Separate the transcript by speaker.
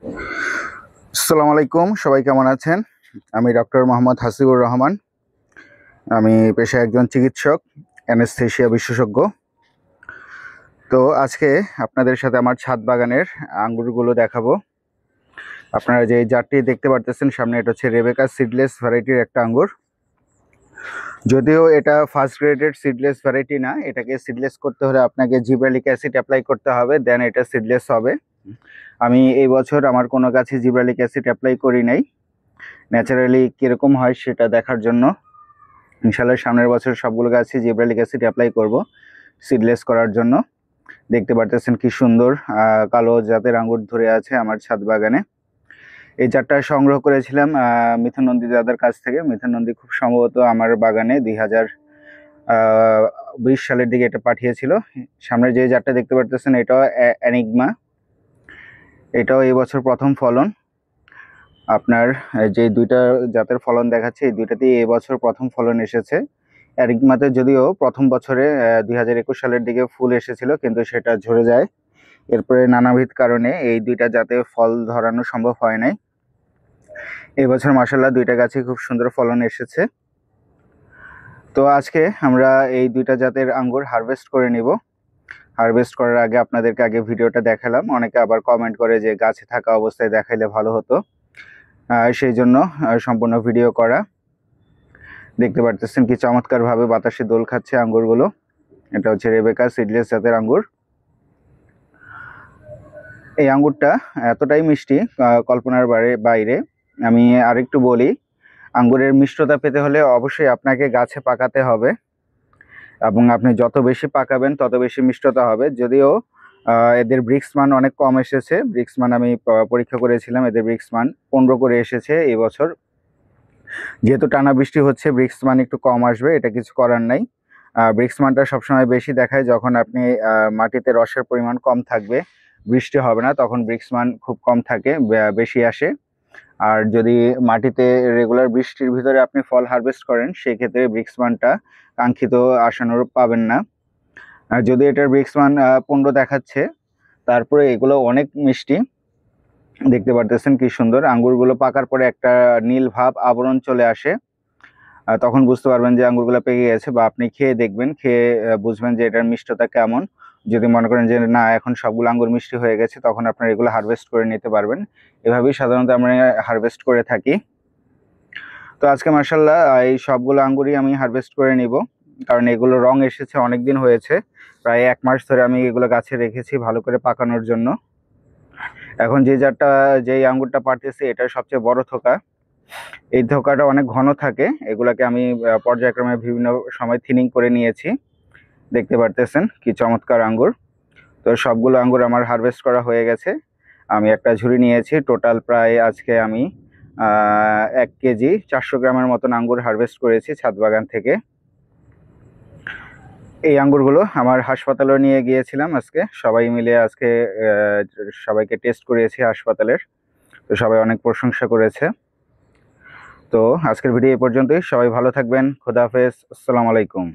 Speaker 1: আসসালামু আলাইকুম, সবাই কেমন আছেন? আমি ডক্টর মোহাম্মদ হাসিবুর রহমান। আমি পেশায় একজন চিকিৎসক, অ্যানেস্থেশিয়া বিশেষজ্ঞ। তো আজকে আপনাদের সাথে আমার ছাদ বাগানের আঙ্গুরগুলো দেখাবো। আপনারা যে জাতটি দেখতে পারতেছেন সামনে, এটা হচ্ছে রেবেকা সিডলেস ভ্যারাইটির একটা আঙ্গুর। যদিও এটা ফার্স্ট গ্রেডেড সিডলেস ভ্যারাইটি না, এটাকে সিডলেস করতে হলে আপনাকে জিব্রালিক অ্যাসিড অ্যাপ্লাই করতে হবে, দেন এটা সিডলেস হবে। আমি এই বছর আমার কোনো গাছে জিব্রালিক অ্যাসিড অ্যাপ্লাই করি নাই, ন্যাচারালি কীরকম হয় সেটা দেখার জন্য। ইনশাল্লাহ সামনের বছর সবগুলো গাছে জিব্রালিক অ্যাসিড অ্যাপ্লাই করব সিডলেস করার জন্য। দেখতে পারতেছেন কি সুন্দর কালো জাতের আঙ্গুর ধরে আছে আমার ছাদ বাগানে। এই জাতটা সংগ্রহ করেছিলাম মিথুন নন্দী দাদার কাছ থেকে। মিথুন নন্দী খুব সম্ভবত আমার বাগানে 2020 সালের দিকে এটা পাঠিয়েছিল। সামনে যে জাতটা দেখতে পারতেছেন এটাও অ্যানিগমা, এটাও এই বছর প্রথম ফলন। আপনার যে দুইটা জাতের ফলন দেখাচ্ছে এই দুইটাতেই এবছর প্রথম ফলন এসেছে। অ্যানিগমাতে যদিও প্রথম বছরে 2021 সালের দিকে ফুল এসেছিল, কিন্তু সেটা ঝরে যায়। এরপরে নানাবিধ কারণে এই দুইটা জাতে ফল ধরানো সম্ভব হয় নাই। এবছর মাশাআল্লাহ দুইটা গাছে খুব সুন্দর ফলন এসেছে। তো আজকে আমরা এই দুইটা জাতের আঙ্গুর হারভেস্ট করে নিব। হারভেস্ট করার আগে আপনাদেরকে আগে ভিডিওটা দেখালাম। অনেকে আবার কমেন্ট করে যে গাছে থাকা অবস্থায় দেখাইলে ভালো হতো, সেই জন্য সম্পূর্ণ ভিডিও করা। দেখতে পারতেছেন কি চমৎকার ভাবে বাতাসে দোল খাচ্ছে আঙ্গুরগুলো। এটা হচ্ছে রেবেকা সিডলেস জাতের আঙ্গুর। এই আঙ্গুরটা এতটাই মিষ্টি কল্পনার বাইরে। আমি আরেকটু বলি, আঙ্গুরের মিষ্টতা পেতে হলে অবশ্যই আপনাকে গাছে পাকাতে হবে, এবং আপনি যত বেশি পাকাবেন তত বেশি মিষ্টতা হবে। যদিও এদের ব্রিক্স মান অনেক কম এসেছে। ব্রিক্স মান আমি পরীক্ষা করেছিলাম, এদের ব্রিক্স মান 15 করে এসেছে এই বছর। যেহেতু টানা বৃষ্টি হচ্ছে, ব্রিক্স মান একটু কম আসবে, এটা কিছু করার নাই। ব্রিক্স মানটা সবসময় বেশি দেখায় যখন আপনি মাটিতে রসের পরিমাণ কম থাকবে, বৃষ্টি হবে না, তখন ব্রিক্স মান খুব কম থাকে, বেশি আসে। আর যদি মাটিতে রেগুলার বৃষ্টির ভিতরে আপনি ফল হারভেস্ট করেন, সেক্ষেত্রে ব্রিক্স মানটা কাঙ্ক্ষিত আশানুরূপ পাবেন না। যদি এটার ব্রিক্স মান 15 দেখাচ্ছে, তারপরে এগুলো অনেক মিষ্টি। দেখতে পারতেছেন কি সুন্দর। আঙ্গুরগুলো পাকার পরে একটা নীল ভাব আবরণ চলে আসে, তখন বুঝতে পারবেন যে আঙ্গুরগুলো পেকে গেছে, বা আপনি খেয়ে দেখবেন, খেয়ে বুঝবেন যে এটার মিষ্টতা কেমন। যদি মনে করেন যে না এখন সবগুলো আঙ্গুর মিষ্টি হয়ে গেছে, তখন আপনারা এগুলো হারভেস্ট করে নিতে পারবেন। এভাবেই সাধারণত আমরা হারভেস্ট করে থাকি। তো আজকে মাশাআল্লাহ এই সবগুলো আঙ্গুরই আমি হারভেস্ট করে নিব, কারণ এগুলো রং এসেছে, অনেক দিন হয়েছে, প্রায় 1 মাস ধরে আমি এগুলো গাছে রেখেছি ভালো করে পাকানোর জন্য। এখন যেই আঙ্গুরটা পারতেছি এটা সবচেয়ে বড় থোকা। এই থোকাটা অনেক ঘন থাকে, এগুলাকে আমি পর্যায়ক্রমে বিভিন্ন সময় থিনিং করে নিয়েছি। দেখতে পারতেছেন কি চমৎকার আঙ্গুর। তো সবগুলো আঙ্গুর আমার হারভেস্ট করা হয়ে গেছে। আমি একটা ঝুড়ি নিয়েছি, টোটাল প্রায় আজকে আমি 1 কেজি 400 গ্রামের মতন আঙ্গুর হারভেস্ট করেছি ছাদ বাগান থেকে। এই আঙ্গুরগুলো আমার হাসপাতালেও নিয়ে গিয়েছিলাম আজকে, সবাই মিলে আজকে সবাইকে টেস্ট করিয়েছি হাসপাতালের। তো সবাই অনেক প্রশংসা করেছে। তো আজকের ভিডিও এই পর্যন্তই। সবাই ভালো থাকবেন। খোদা হাফেজ। আসসালামু আলাইকুম।